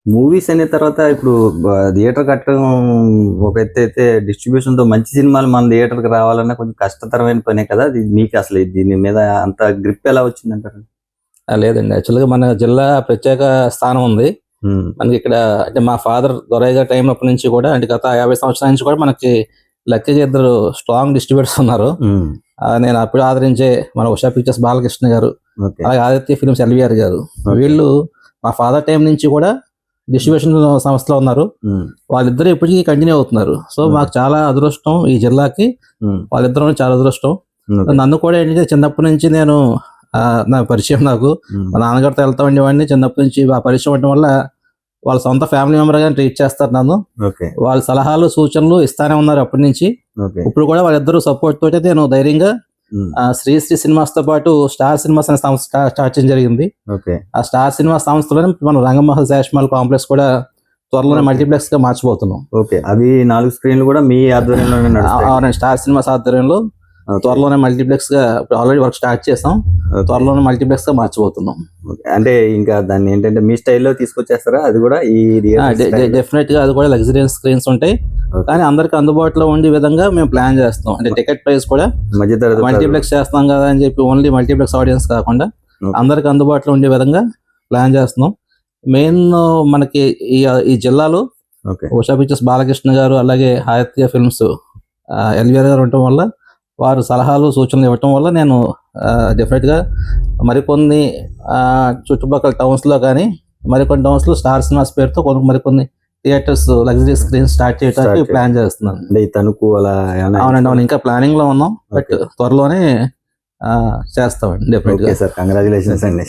Movies అనే తర్వాత ఇప్పుడు థియేటర్ కట్టడం ఒక ఎత్తైతే డిస్ట్రిబ్యూషన్‌తో మంచి సినిమాలు మన థియేటర్‌కి రావాలన్నా కొంచెం కష్టతరమైన పనే కదా! అది మీకు అసలు దీని మీద అంత గ్రిప్ ఎలా వచ్చిందంటారు? లేదండి. యాక్చువల్‌గా మన జిల్లా ప్రత్యేక స్థానం ఉంది. హ్మ్. మనకిక్కడ అంటే మా ఫాదర్ దొరయ్య గారి టైంలప్పటి నుంచి కూడా అంటే గత 50 సంవత్సరాల నుంచి కూడా మనకి లక్కీగా ఇద్దరు స్ట్రాంగ్ డిస్ట్రిబ్యూటర్స్ ఉన్నారు. హ్మ్. నేను అప్పుడు ఆదరించే మన ఉషా పిక్చర్స్ బాలకృష్ణ గారు, ఓకే. అలాగే ఆదిత్య ఫిల్మ్స్ ఎల్వీఆర్ గారు. ఓకే. వీళ్ళు మా ఫాదర్ టైం నుంచి కూడా డిస్ట్రిబ్యూషన్ సంస్థలో ఉన్నారు. హ్మ్. వాళ్ళిద్దరూ ఇప్పటికీ కంటిన్యూ అవుతున్నారు. సో, మాకు చాలా అదృష్టం ఈ జిల్లాకి. హ్మ్. వాళ్ళిద్దరూ చాలా అదృష్టం. ఓకే. నన్ను కూడా ఏంటంటే చిన్నప్పటి నుంచి నేను నా పరిచయం నాకు. హ్మ్. మా నాన్నగారితో వెళ్తా ఉండేవాడిని. చిన్నప్పటి నుంచి ఆ పరిచయం ఉండడం వల్ల వాళ్ళ సొంత ఫ్యామిలీ మెంబర్‌గా ట్రీట్ చేస్తారు నన్ను. ఓకే. వాళ్ళ సలహాలు, సూచనలు ఇస్తానే ఉన్నారు అప్పటి నుంచి. ఓకే. ఇప్పుడు కూడా వాళ్ళిద్దరూ సపోర్ట్ తోటే నేను ధైర్యంగా హ్మ్. శ్రీ సినిమాస్‌తో పాటు స్టార్ సినిమాస్ అనే సంస్థ స్టార్ట్ చేయడం జరిగింది. ఓకే. ఆ స్టార్ సినిమా సంస్థలోనే మనం రంగమహల్ శాషమాల్ కాంప్లెక్స్ కూడా త్వరలోనే ఓకే. మల్టీప్లెక్స్‌గా మార్చబోతున్నాం. ఓకే. అవి 4 స్క్రీన్‌లు కూడా మీ ఆధ్వర్యంలోనే నడుస్తాయి. అవునండి. స్టార్ సినిమాస్ ఆధ్వర్యంలో ఓకే. త్వరలోనే మల్టీప్లెక్స్‌గా ఇప్పుడు ఆల్రెడీ వర్క్ స్టార్ట్ చేసాం. ఓకే. త్వరలోనే మల్టీప్లెక్స్‌గా మార్చబోతున్నాం. ఓకే. అంటే ఇంకా దాన్ని ఏంటంటే మీ స్టైల్‌లో తీసుకొచ్చేస్తారా? అది కూడా ఈ థియేటర్ స్టైల్‌లో? డెఫినెట్‌గా అది కూడా లగ్జరియస్ స్క్రీన్స్ ఉంటాయి. ఓకే. కానీ అందరికి అందుబాటులో ఉండే విధంగా మేము ప్లాన్ చేస్తాం. అంటే టికెట్ ప్రైస్ కూడా మధ్య తరగతి మల్టీప్లెక్స్ చేస్తాం కదా అని చెప్పి ఓన్లీ మల్టీప్లెక్స్ ఆడియన్స్ కాకుండా ఓకే. అందరికి అందుబాటులో ఉండే విధంగా ప్లాన్ చేస్తున్నాం. మెయిన్ మనకి ఈ ఈ జిల్లాలో ఓకే. ఉషా పిక్చర్స్ బాలకృష్ణ గారు అలాగే ఆదిత్య ఫిల్మ్స్ ఎల్వీఆర్ గారు ఉండటం వల్ల వారు సలహాలు సూచనలు ఇవ్వటం వల్ల నేను డెఫినెట్గా మరికొన్ని చుట్టుపక్కల టౌన్స్లో కానీ మరికొన్ని టౌన్స్లో స్టార్ సినిమాస్ పేరుతో మరికొన్ని థియేటర్స్ లగ్జరీ స్క్రీన్ స్టార్ట్ చేయడానికి ప్లాన్ చేస్తున్నాను. అంటే ఈ తణుకు అలా ఏమైనా? అవునండి, అవును, ఇంకా ప్లానింగ్ లో ఉన్నాం. But okay. త్వరలోనే చేస్తామండి డెఫినెట్గా. ఓకే సార్, కంగ్రాచులేషన్స్ అండి.